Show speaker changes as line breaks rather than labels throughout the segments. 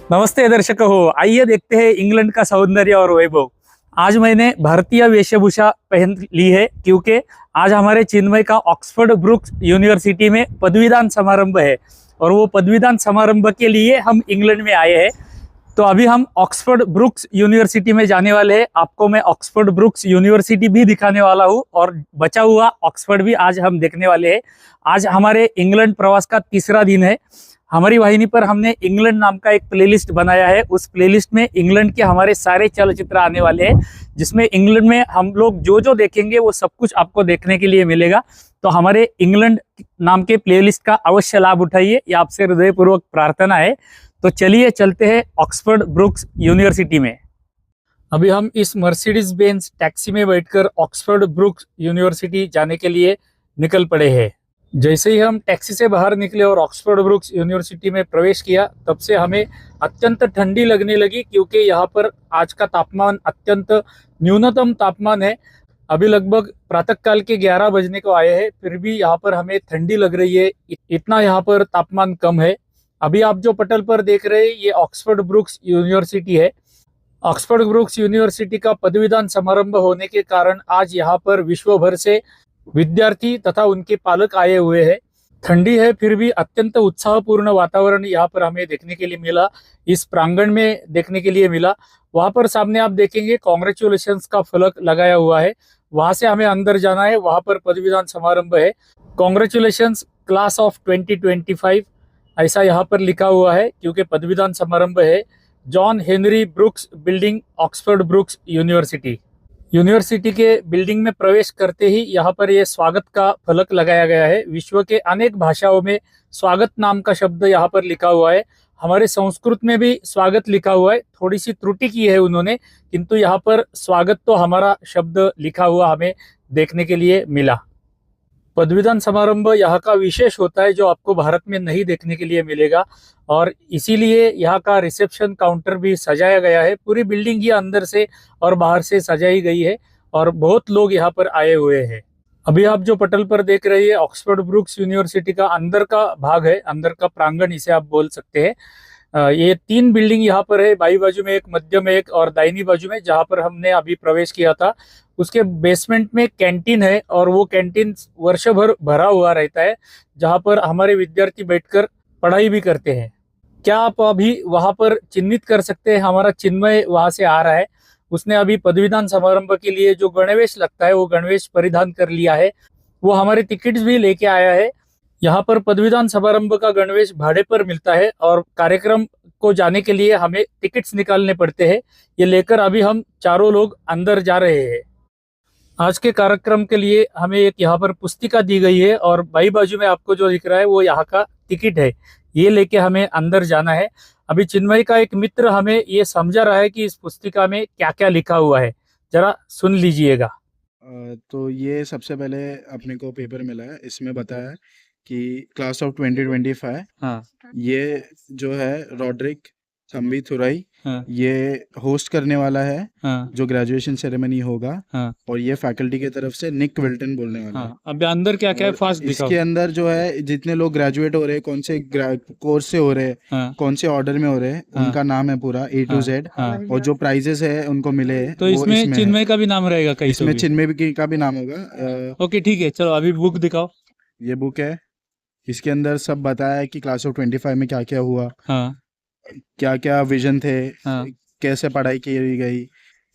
नमस्ते दर्शक हो, आइए देखते हैं इंग्लैंड का सौंदर्य और वैभव। आज मैंने भारतीय वेशभूषा पहन ली है क्योंकि आज हमारे चिन्मय का ऑक्सफोर्ड ब्रुक्स यूनिवर्सिटी में पदवीदान समारंभ है और वो पदवीदान समारंभ के लिए हम इंग्लैंड में आए हैं। तो अभी हम ऑक्सफोर्ड ब्रुक्स यूनिवर्सिटी में जाने वाले हैं। आपको मैं ऑक्सफोर्ड ब्रुक्स यूनिवर्सिटी भी दिखाने वाला हूँ और बचा हुआ ऑक्सफोर्ड भी आज हम देखने वाले हैं। आज हमारे इंग्लैंड प्रवास का तीसरा दिन है। हमारी वाहिनी पर हमने इंग्लैंड नाम का एक प्लेलिस्ट बनाया है। उस प्लेलिस्ट में इंग्लैंड के हमारे सारे चलचित्र आने वाले हैं, जिसमें इंग्लैंड में हम लोग जो जो देखेंगे वो सब कुछ आपको देखने के लिए मिलेगा। तो हमारे इंग्लैंड नाम के प्लेलिस्ट का अवश्य लाभ उठाइए, ये आपसे हृदयपूर्वक प्रार्थना है। तो चलिए चलते हैं ऑक्सफोर्ड ब्रुक्स यूनिवर्सिटी में। अभी हम इस मर्सिडीज बेंज टैक्सी में बैठकर ऑक्सफोर्ड ब्रुक्स यूनिवर्सिटी जाने के लिए निकल पड़े हैं। जैसे ही हम टैक्सी से बाहर निकले और ऑक्सफोर्ड ब्रुक्स यूनिवर्सिटी में प्रवेश किया, तब से हमें अत्यंत ठंडी लगने लगी क्योंकि यहाँ पर आज का तापमान अत्यंत न्यूनतम तापमान है। अभी लगभग प्रातःकाल के 11 बजने को आए हैं, फिर भी यहाँ पर हमें ठंडी लग रही है। इतना यहाँ पर तापमान कम है। अभी आप जो पटल पर देख रहे हैं ये ऑक्सफोर्ड ब्रुक्स यूनिवर्सिटी है। ऑक्सफोर्ड ब्रुक्स यूनिवर्सिटी का पदवीदान समारंभ होने के कारण आज यहाँ पर विश्व भर से विद्यार्थी तथा उनके पालक आए हुए हैं। ठंडी है फिर भी अत्यंत उत्साहपूर्ण वातावरण यहाँ पर हमें देखने के लिए मिला, इस प्रांगण में देखने के लिए मिला। वहां पर सामने आप देखेंगे कांग्रेचुलेशंस का फलक लगाया हुआ है, वहां से हमें अंदर जाना है। वहां पर पदवीदान समारंभ है। कांग्रेचुलेशंस क्लास ऑफ 2025 ऐसा यहाँ पर लिखा हुआ है क्योंकि पदवीदान समारंभ है। John Henry brooks building, Oxford brooks university. University के बिल्डिंग में प्रवेश करते ही यहाँ पर ये स्वागत का फलक लगाया गया है। विश्व के अनेक भाषाओं में स्वागत नाम का शब्द यहाँ पर लिखा हुआ है। हमारे संस्कृत में भी स्वागत लिखा हुआ है, थोड़ी सी त्रुटि की है उन्होंने, किंतु यहाँ पर स्वागत तो हमारा शब्द लिखा हुआ हमें देखने के लिए मिला। पदवीदान समारंभ यहाँ का विशेष होता है जो आपको भारत में नहीं देखने के लिए मिलेगा, और इसीलिए यहाँ का रिसेप्शन काउंटर भी सजाया गया है। पूरी बिल्डिंग ही अंदर से और बाहर से सजाई गई है और बहुत लोग यहाँ पर आए हुए हैं। अभी आप जो पटल पर देख रहे हैं ऑक्सफोर्ड ब्रुक्स यूनिवर्सिटी का अंदर का भाग है, अंदर का प्रांगण इसे आप बोल सकते हैं। ये 3 बिल्डिंग यहाँ पर है, बाई बाजू में एक, मध्य में एक और दाहिनी बाजू में जहाँ पर हमने अभी प्रवेश किया था। उसके बेसमेंट में कैंटीन है और वो कैंटीन वर्ष भर भरा हुआ रहता है, जहाँ पर हमारे विद्यार्थी बैठकर पढ़ाई भी करते हैं। क्या आप अभी वहाँ पर चिन्हित कर सकते हैं? हमारा चिन्मय वहाँ से आ रहा है। उसने अभी पदवीदान समारंभ के लिए जो गणवेश लगता है वो गणवेश परिधान कर लिया है। वो हमारे टिकट्स भी लेके आया है। यहाँ पर पदवीदान समारंभ का गणवेश भाड़े पर मिलता है और कार्यक्रम को जाने के लिए हमें टिकट्स निकालने पड़ते हैं। ये लेकर अभी हम चारों लोग अंदर जा रहे हैं। आज के कार्यक्रम के लिए हमें एक यहाँ पर पुस्तिका दी गई है और बाई बाजू में आपको जो दिख रहा है वो यहाँ का टिकट है। ये लेके हमें अंदर जाना है। अभी चिन्मय का एक मित्र हमें ये समझा रहा है कि इस पुस्तिका में क्या क्या लिखा हुआ है, जरा सुन लीजिएगा।
तो ये सबसे पहले अपने को पेपर मिला है, इसमें बताया है कि क्लास ऑफ 2025
हाँ
ये जो है रॉड्रिक थम्बीथुराई
हाँ
ये होस्ट करने वाला है
हाँ
जो ग्रेजुएशन सेरेमनी होगा।
हाँ
और ये फैकल्टी की तरफ से निक विल्टन बोलने वाला है।
हाँ। अभी अंदर क्या क्या है
और
फास्ट दिखाओ।
इसके अंदर जो है जितने लोग ग्रेजुएट हो रहे हैं, कौन से कोर्स से हो रहे हैं,
हाँ
कौन से ऑर्डर में हो रहे हैं,
हाँ।
उनका नाम है पूरा A to Z।
हाँ।
और जो प्राइजेस है उनको मिले हैं
तो
वो
इसमें
है।
चिन्मय का भी नाम रहेगा कहीं
इसमें चिन्मय का भी नाम होगा।
ओके ठीक है, चलो अभी बुक दिखाओ।
ये बुक है, इसके अंदर सब बताया है कि क्लास ऑफ 25 में क्या क्या हुआ,
हाँ
क्या क्या विजन थे,
हाँ
कैसे पढ़ाई की गई,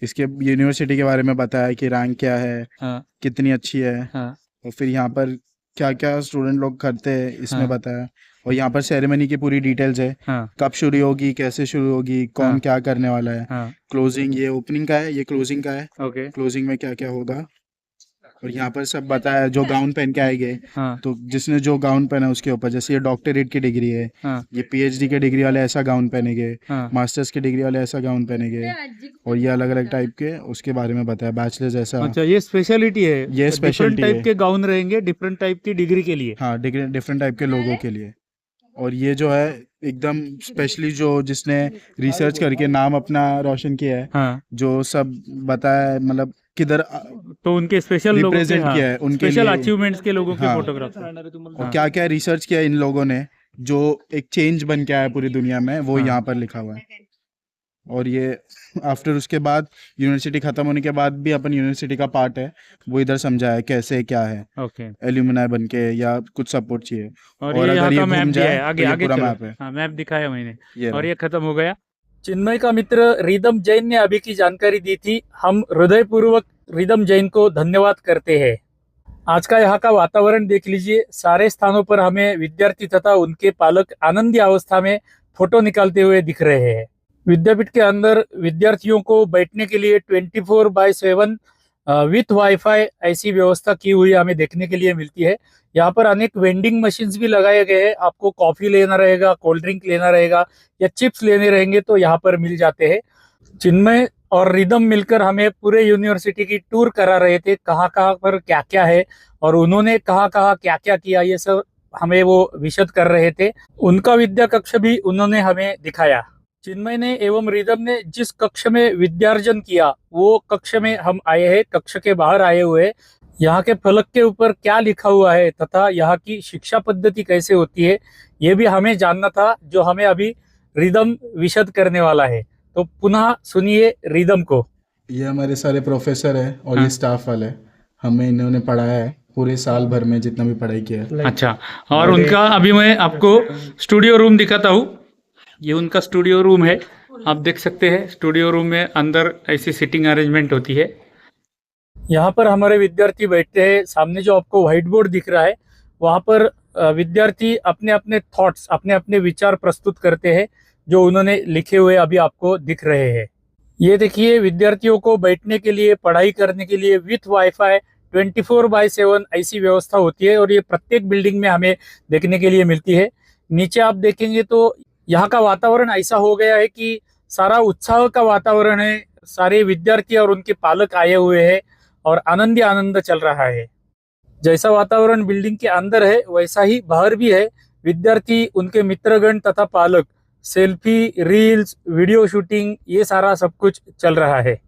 इसके यूनिवर्सिटी के बारे में बताया कि रैंक क्या है,
हाँ
कितनी अच्छी है,
हाँ
और फिर यहाँ पर क्या क्या स्टूडेंट लोग करते हैं इसमें
हाँ।
बताया। और यहाँ पर सेरेमनी की पूरी डिटेल्स है,
हाँ
कब शुरू होगी, कैसे शुरू होगी, कौन
हाँ।
क्या करने वाला है।
हाँ
क्लोजिंग, ये ओपनिंग का है, ये क्लोजिंग का है।
ओके
क्लोजिंग में क्या क्या होगा। और यहाँ पर सब बताया, जो गाउन पहन के आएंगे
हाँ
तो जिसने जो गाउन पहना उसके ऊपर, जैसे ये डॉक्टरेट की डिग्री है,
हाँ
ये PhD के डिग्री वाले ऐसा गाउन पहनेंगे,
हाँ
मास्टर्स की डिग्री वाले ऐसा गाउन पहनेंगे, और ये अलग अलग टाइप के उसके बारे में बताया। बैचलर्स ऐसा।
अच्छा, ये स्पेशलिटी है,
ये
डिफरेंट
स्पेशलिटी
टाइप
है।
के गाउन रहेंगे डिफरेंट टाइप की डिग्री के लिए।
हाँ, डिफरेंट टाइप के लोगों के लिए। और ये जो है एकदम स्पेशली जो जिसने रिसर्च करके नाम अपना रोशन किया है,
हाँ
जो सब बताया है, मतलब किधर
तो उनके स्पेशल लोगों के,
रिप्रेजेंट
हाँ,
किया है उनके
स्पेशल
लिए।
अचीवमेंट के लोगों के
हाँ।
फोटोग्राफ।
और क्या क्या रिसर्च किया इन लोगों ने जो एक चेंज बन के आया पूरी दुनिया में, वो
हाँ।
यहाँ पर लिखा हुआ है। और ये आफ्टर उसके बाद यूनिवर्सिटी ख़त्म होने के बाद भी अपन यूनिवर्सिटी का पार्ट है, वो इधर समझा है कैसे क्या है,
ओके।
एल्यूमिनाई बन के या कुछ सपोर्ट चाहिए।
और
और
ये यहाँ
अगर
का
ये
मैप
घूम
दिया
जाए
है, आगे
तो ये
आगे
पूरा
चलो।
मैप है।
हाँ, मैप दिखाया मैंने।
ये
और
रहा।
ये खत्म हो गया। चिन्मय का मित्र रिदम जैन ने अभी की जानकारी दी थी, हम हृदयपूर्वक रिदम जैन को धन्यवाद करते हैं। आज का यहाँ का वातावरण देख लीजिए, सारे स्थानों पर हमें विद्यार्थी तथा उनके पालक आनंदी अवस्था में फोटो निकालते हुए दिख रहे हैं। विद्यापीठ के अंदर विद्यार्थियों को बैठने के लिए 24/7 विथ वाईफाई ऐसी व्यवस्था की हुई हमें देखने के लिए मिलती है। यहाँ पर अनेक वेंडिंग मशीन्स भी लगाए गए हैं। आपको कॉफी लेना रहेगा, कोल्ड ड्रिंक लेना रहेगा या चिप्स लेने रहेंगे तो यहाँ पर मिल जाते हैं। चिन्मय और रिदम मिलकर हमें पूरे यूनिवर्सिटी की टूर करा रहे थे, कहाँ कहाँ पर क्या क्या है और उन्होंने कहाँ कहाँ क्या क्या किया, ये सब हमें वो विशद कर रहे थे। उनका विद्या कक्ष भी उन्होंने हमें दिखाया। चिन्मय ने एवं रिदम ने जिस कक्ष में विद्यार्जन किया वो कक्ष में हम आए हैं, कक्ष के बाहर आए हुए। यहाँ के फलक के ऊपर क्या लिखा हुआ है तथा यहाँ की शिक्षा पद्धति कैसे होती है, ये भी हमें जानना था, जो हमें अभी रिदम विशद करने वाला है। तो पुनः सुनिए रिदम को।
ये हमारे सारे प्रोफेसर हैं और
हाँ।
ये स्टाफ वाले, हमें इन्होंने पढ़ाया है पूरे साल भर में जितना भी पढ़ाई किया है।
अच्छा, और उनका अभी मैं आपको स्टूडियो रूम दिखाता हूँ। ये उनका स्टूडियो रूम है, आप देख सकते हैं। स्टूडियो रूम में अंदर ऐसी सीटिंग अरेंजमेंट होती है। यहाँ पर हमारे विद्यार्थी बैठते हैं। सामने जो आपको व्हाइट बोर्ड दिख रहा है, वहाँ पर विद्यार्थी अपने अपने थॉट्स, अपने अपने विचार प्रस्तुत करते हैं, जो उन्होंने लिखे हुए अभी आपको दिख रहे हैं। ये देखिए, विद्यार्थियों को बैठने के लिए, पढ़ाई करने के लिए विथ वाईफाई 24/7 ऐसी व्यवस्था होती है और ये प्रत्येक बिल्डिंग में हमें देखने के लिए मिलती है। नीचे आप देखेंगे तो यहाँ का वातावरण ऐसा हो गया है कि सारा उत्साह का वातावरण है। सारे विद्यार्थी और उनके पालक आए हुए हैं और आनंद ही आनंद चल रहा है। जैसा वातावरण बिल्डिंग के अंदर है वैसा ही बाहर भी है। विद्यार्थी, उनके मित्रगण तथा पालक सेल्फी, रील्स, वीडियो शूटिंग, ये सारा सब कुछ चल रहा है।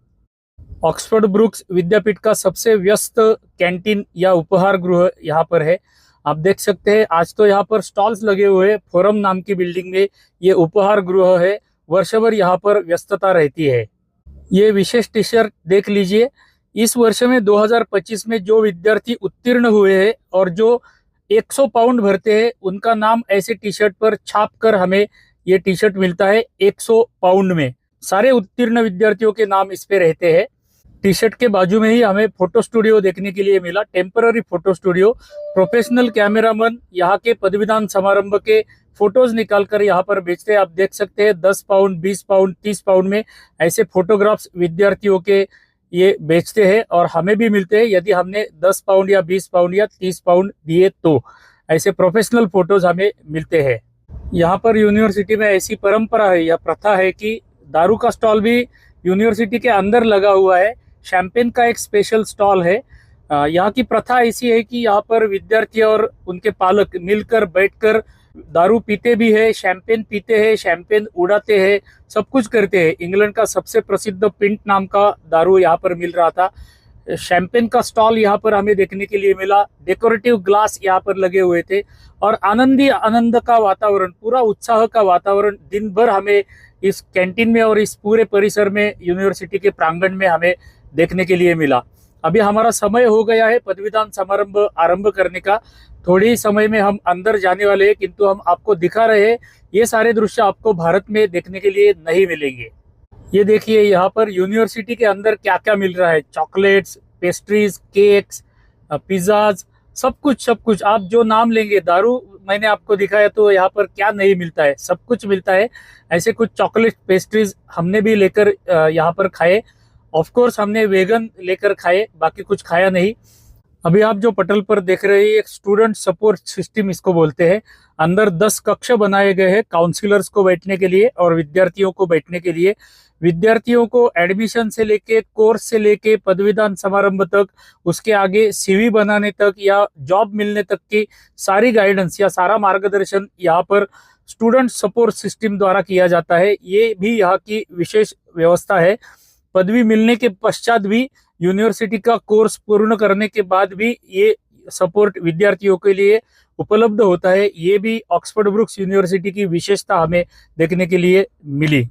ऑक्सफोर्ड ब्रुक्स विद्यापीठ का सबसे व्यस्त कैंटीन या उपहार गृह यहाँ पर है। आप देख सकते हैं, आज तो यहाँ पर स्टॉल्स लगे हुए हैं। फोरम नाम की बिल्डिंग में ये उपहार गृह है। वर्षभर यहाँ पर व्यस्तता रहती है। ये विशेष टी शर्ट देख लीजिए। इस वर्ष में 2025 में जो विद्यार्थी उत्तीर्ण हुए हैं और जो 100 पाउंड भरते हैं, उनका नाम ऐसे टी शर्ट पर छाप कर हमें ये टी शर्ट मिलता है 100 पाउंड में। सारे उत्तीर्ण विद्यार्थियों के नाम इस पे रहते हैं। टी शर्ट के बाजू में ही हमें फोटो स्टूडियो देखने के लिए मिला, temporary photo studio. Professional cameraman यहाँ के पदवीदान समारंभ के फोटोज निकालकर यहाँ पर बेचते हैं। आप देख सकते हैं 10 पाउंड, 20 पाउंड, 30 पाउंड में ऐसे फोटोग्राफ्स विद्यार्थियों के ये बेचते हैं और हमें भी मिलते हैं यदि हमने 10 पाउंड या 20 पाउंड या 30 पाउंड दिए तो। ऐसे प्रोफेशनल फोटोज हमें मिलते हैं। यहाँ पर यूनिवर्सिटी में ऐसी परंपरा है या प्रथा है कि दारू का स्टॉल भी यूनिवर्सिटी के अंदर लगा हुआ है। शैंपेन का एक स्पेशल स्टॉल है। यहाँ की प्रथा ऐसी है कि यहाँ पर विद्यार्थी और उनके पालक मिलकर बैठकर दारू पीते भी है, शैंपेन पीते हैं, शैंपेन उड़ाते हैं, सब कुछ करते हैं। इंग्लैंड का सबसे प्रसिद्ध पिंट नाम का दारू यहाँ पर मिल रहा था। शैंपेन का स्टॉल यहाँ पर हमें देखने के लिए मिला। डेकोरेटिव ग्लास यहाँ पर लगे हुए थे और आनंदी आनंद का वातावरण, पूरा उत्साह का वातावरण दिन भर हमें इस कैंटीन में और इस पूरे परिसर में, यूनिवर्सिटी के प्रांगण में हमें देखने के लिए मिला। अभी हमारा समय हो गया है पदवीदान समारंभ आरंभ करने का। थोड़ी ही समय में हम अंदर जाने वाले हैं, किंतु हम आपको दिखा रहे हैं ये सारे दृश्य आपको भारत में देखने के लिए नहीं मिलेंगे। ये देखिए, यहाँ पर यूनिवर्सिटी के अंदर क्या क्या मिल रहा है। चॉकलेट्स, पेस्ट्रीज, केक्स, पिज्जाज, सब कुछ आप जो नाम लेंगे। दारू मैंने आपको दिखाया तो यहाँ पर क्या नहीं मिलता है, सब कुछ मिलता है। ऐसे कुछ चॉकलेट, पेस्ट्रीज हमने भी लेकर यहाँ पर खाए। ऑफ कोर्स हमने वेगन लेकर खाए, बाकी कुछ खाया नहीं। अभी आप जो पटल पर देख रहे हैं, एक स्टूडेंट सपोर्ट सिस्टम इसको बोलते हैं। अंदर 10 कक्ष बनाए गए हैं काउंसलर्स को बैठने के लिए और विद्यार्थियों को बैठने के लिए। विद्यार्थियों को एडमिशन से लेके, कोर्स से लेके, पदवीदान समारंभ तक, उसके आगे सीवी बनाने तक या जॉब मिलने तक की सारी गाइडेंस या सारा मार्गदर्शन यहाँ पर स्टूडेंट सपोर्ट सिस्टम द्वारा किया जाता है। ये भी यहाँ की विशेष व्यवस्था है। पदवी मिलने के पश्चात भी, यूनिवर्सिटी का कोर्स पूर्ण करने के बाद भी ये सपोर्ट विद्यार्थियों के लिए उपलब्ध होता है, ये भी ऑक्सफोर्ड ब्रुक्स यूनिवर्सिटी की विशेषता हमें देखने के लिए मिली।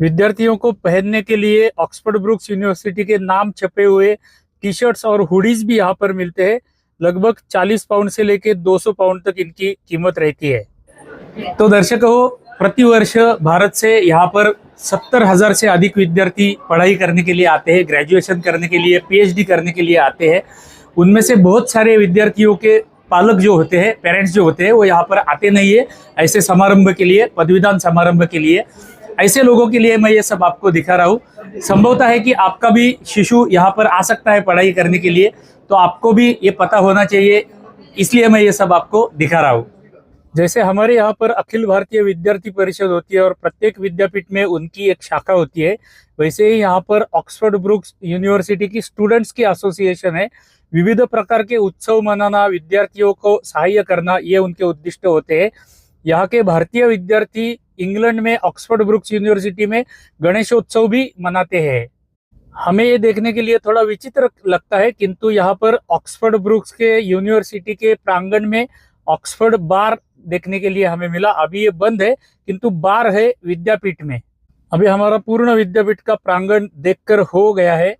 विद्यार्थियों को पहनने के लिए ऑक्सफोर्ड ब्रुक्स यूनिवर्सिटी के नाम छपे हुए टी शर्ट्स और हुडीज भी यहाँ पर मिलते हैं। लगभग 40 पाउंड से लेकर 200 पाउंड तक इनकी कीमत रहती है। तो दर्शकों, प्रतिवर्ष भारत से यहाँ पर 70,000 से अधिक विद्यार्थी पढ़ाई करने के लिए आते हैं, ग्रेजुएशन करने के लिए, पीएचडी करने के लिए आते हैं। उनमें से बहुत सारे विद्यार्थियों के पालक जो होते हैं, पेरेंट्स जो होते हैं, वो यहाँ पर आते नहीं है ऐसे समारंभ के लिए, पदवीदान समारंभ के लिए। ऐसे लोगों के लिए मैं ये सब आपको दिखा रहा हूँ। संभवतः है कि आपका भी शिशु यहाँ पर आ सकता है पढ़ाई करने के लिए, तो आपको भी ये पता होना चाहिए, इसलिए मैं ये सब आपको दिखा रहा हूँ। जैसे हमारे यहाँ पर अखिल भारतीय विद्यार्थी परिषद होती है और प्रत्येक विद्यापीठ में उनकी एक शाखा होती है, वैसे ही यहाँ पर ऑक्सफोर्ड ब्रुक्स यूनिवर्सिटी की स्टूडेंट्स की एसोसिएशन है। विविध प्रकार के उत्सव मनाना, विद्यार्थियों को सहाय्य करना, ये उनके उद्दिष्ट होते हैं। यहाँ के भारतीय विद्यार्थी इंग्लैंड में ऑक्सफोर्ड ब्रुक्स यूनिवर्सिटी में गणेशोत्सव भी मनाते हैं। हमें ये देखने के लिए थोड़ा विचित्र लगता है, किंतु यहाँ पर ऑक्सफोर्ड ब्रुक्स के यूनिवर्सिटी के प्रांगण में ऑक्सफोर्ड बार देखने के लिए हमें मिला। अभी ये बंद है, किंतु बार है विद्यापीठ में। अभी हमारा पूर्ण विद्यापीठ का प्रांगण देखकर हो गया है।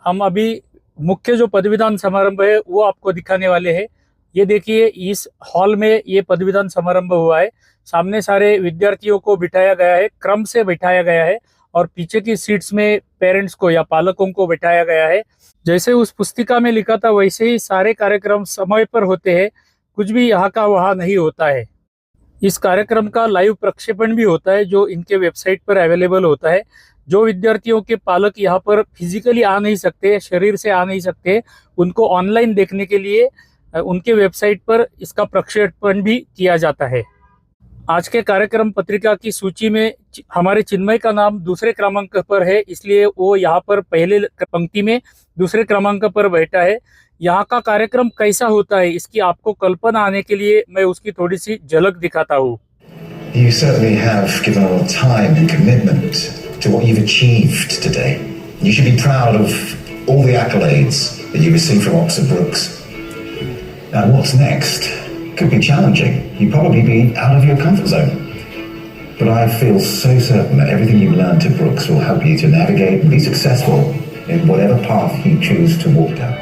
हम अभी मुख्य जो पदवीदान समारंभ है वो आपको दिखाने वाले हैं। ये देखिए, इस हॉल में ये पदवीदान समारंभ हुआ है। सामने सारे विद्यार्थियों को बिठाया गया है, क्रम से बिठाया गया है, और पीछे की सीट्स में पेरेंट्स को या पालकों को बिठाया गया है। जैसे उस पुस्तिका में लिखा था, वैसे ही सारे कार्यक्रम समय पर होते हैं, कुछ भी यहाँ का वहाँ नहीं होता है। इस कार्यक्रम का लाइव प्रक्षेपण भी होता है, जो इनके वेबसाइट पर अवेलेबल होता है। जो विद्यार्थियों के पालक यहाँ पर फिजिकली आ नहीं सकते, शरीर से आ नहीं सकते, उनको ऑनलाइन देखने के लिए उनके वेबसाइट पर इसका प्रक्षेपण भी किया जाता है। आज के कार्यक्रम पत्रिका की सूची में हमारे चिन्मय का नाम दूसरे क्रमांक पर है, इसलिए वो यहाँ पर पहले पंक्ति में दूसरे क्रमांक पर बैठा है। यहाँ का कार्यक्रम कैसा होता है, इसकी आपको कल्पना आने के लिए मैं उसकी थोड़ी सी झलक दिखाता हूँ।
You certainly have given a lot of time and commitment to what you've achieved today. You should be proud of all the accolades that you received from Oxford Brookes. Now, what's next could be challenging. You'd probably be out of your comfort zone. But I feel so certain that everything you've learned at Brookes will help you to navigate and be successful in whatever path you choose to walk down.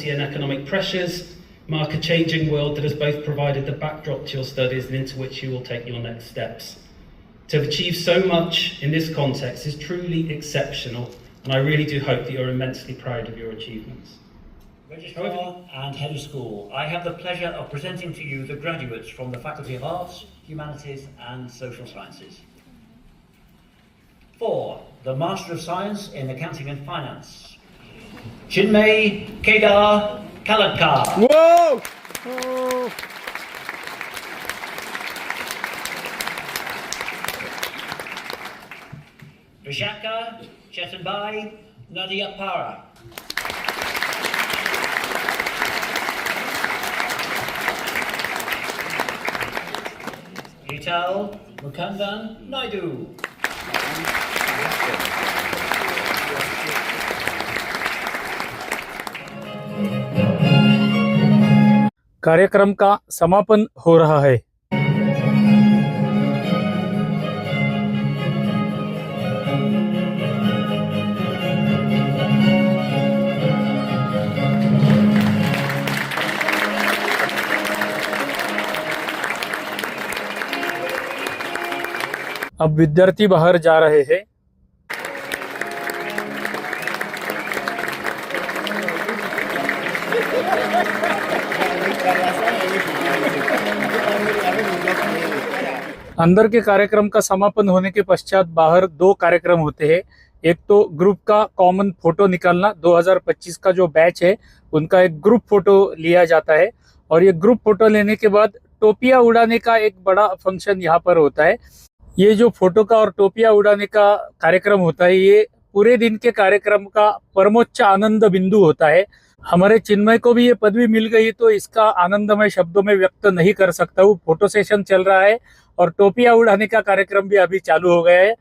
And economic pressures mark a changing world that has both provided the backdrop to your studies and into which you will take your next steps. To have achieved so much in this context is truly exceptional, and I really do hope that you're immensely proud of your achievements.
Registrar and Head of School, I have the pleasure of presenting to you the graduates from the Faculty of Arts, Humanities and Social Sciences. For the Master of Science in Accounting and Finance, Chinmay Kedar Kaladkar.
Whoa!
Vishaka Chetanbai Nadia Para. Vital Mukandan Naidu.
कार्यक्रम का समापन हो रहा है। अब विद्यार्थी बाहर जा रहे हैं। अंदर के कार्यक्रम का समापन होने के पश्चात बाहर 2 कार्यक्रम होते हैं। एक तो ग्रुप का कॉमन फोटो निकालना, 2025 का जो बैच है उनका एक ग्रुप फोटो लिया जाता है, और ये ग्रुप फोटो लेने के बाद टोपियां उड़ाने का एक बड़ा फंक्शन यहाँ पर होता है। ये जो फोटो का और टोपियां उड़ाने का कार्यक्रम होता है, ये पूरे दिन के कार्यक्रम का परमोच्च आनंद बिंदु होता है। हमारे चिन्मय को भी ये पदवी मिल गई तो इसका आनंद मैं शब्दों में व्यक्त नहीं कर सकता हूँ। फोटो सेशन चल रहा है और टोपियां उड़ाने का कार्यक्रम भी अभी चालू हो गया है।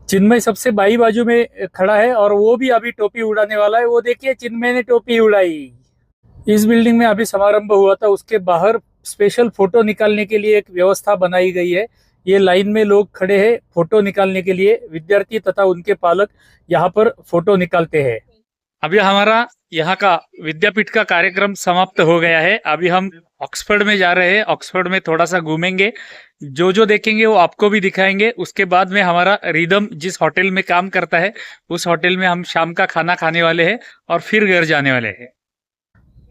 चिन्मय सबसे बाई बाजू में खड़ा है और वो भी अभी टोपी उड़ाने वाला है। वो देखिए, चिन्मय ने टोपी उड़ाई। इस बिल्डिंग में अभी समारंभ हुआ था, उसके बाहर स्पेशल फोटो निकालने के लिए एक व्यवस्था बनाई गई है। ये लाइन में लोग खड़े हैं फोटो निकालने के लिए। विद्यार्थी तथा उनके पालक यहाँ पर फोटो निकालते हैं। अभी हमारा यहाँ का विद्यापीठ का कार्यक्रम समाप्त हो गया है। अभी हम ऑक्सफोर्ड में जा रहे हैं। ऑक्सफोर्ड में थोड़ा सा घूमेंगे, जो देखेंगे वो आपको भी दिखाएंगे। उसके बाद में हमारा रिदम जिस होटल में काम करता है उस होटल में हम शाम का खाना खाने वाले हैं और फिर घर जाने वाले हैं।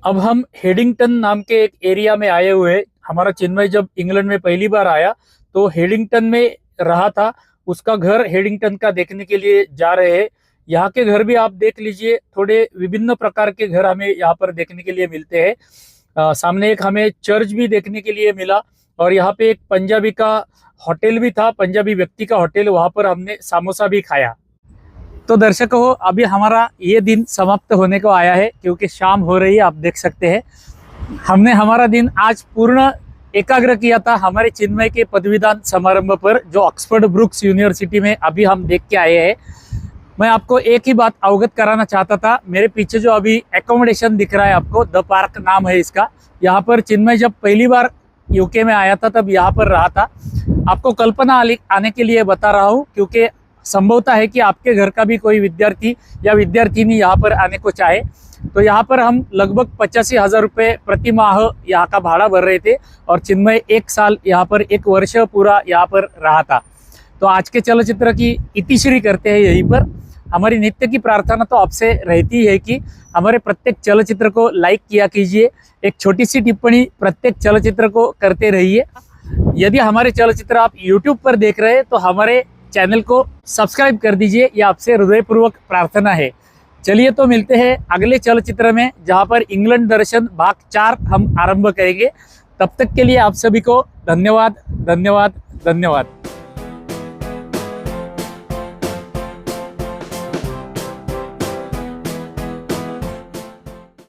अब हम हेडिंगटन नाम के एक एरिया में आए हुए हैं। हमारा चिन्मय जब इंग्लैंड में पहली बार आया तो हेडिंगटन में रहा था, उसका घर हेडिंगटन का देखने के लिए जा रहे हैं। यहाँ के घर भी आप देख लीजिए, थोड़े विभिन्न प्रकार के घर हमें यहाँ पर देखने के लिए मिलते हैं। सामने एक हमें चर्च भी देखने के लिए मिला और यहाँ पे एक पंजाबी का होटल भी था, पंजाबी व्यक्ति का होटल, वहाँ पर हमने समोसा भी खाया। तो दर्शकों, अभी हमारा ये दिन समाप्त होने को आया है क्योंकि शाम हो रही है, आप देख सकते हैं। हमने हमारा दिन आज पूर्ण एकाग्र किया था हमारे चिन्मय के पदवीदान समारंभ पर, जो ऑक्सफोर्ड ब्रुक्स यूनिवर्सिटी में अभी हम देख के आए हैं। मैं आपको एक ही बात अवगत कराना चाहता था। मेरे पीछे जो अभी एकोमोडेशन दिख रहा है आपको, द पार्क नाम है इसका। यहाँ पर चिन्मय जब पहली बार यूके में आया था तब यहाँ पर रहा था। आपको कल्पना आने के लिए बता रहा हूँ क्योंकि संभवता है कि आपके घर का भी कोई विद्यार्थी या विद्यार्थिनी यहाँ पर आने को चाहे। तो यहाँ पर हम लगभग 85,000 रुपये प्रति माह यहाँ का भाड़ा भर रहे थे और चिन्मय 1 साल यहाँ पर, 1 वर्ष पूरा यहाँ पर रहा था। तो आज के चलचित्र की इतिश्री करते हैं यहीं पर। हमारी नित्य की प्रार्थना तो आपसे रहती है कि हमारे प्रत्येक चलचित्र को लाइक किया कीजिए, एक छोटी सी टिप्पणी प्रत्येक चलचित्र को करते रहिए। यदि हमारे चलचित्र आप YouTube पर देख रहे हैं तो हमारे चैनल को सब्सक्राइब कर दीजिए, यह आपसे हृदयपूर्वक प्रार्थना है। चलिए तो मिलते हैं अगले चलचित्र में, जहां पर इंग्लैंड दर्शन भाग 4 हम आरंभ करेंगे। तब तक के लिए आप सभी को धन्यवाद, धन्यवाद, धन्यवाद।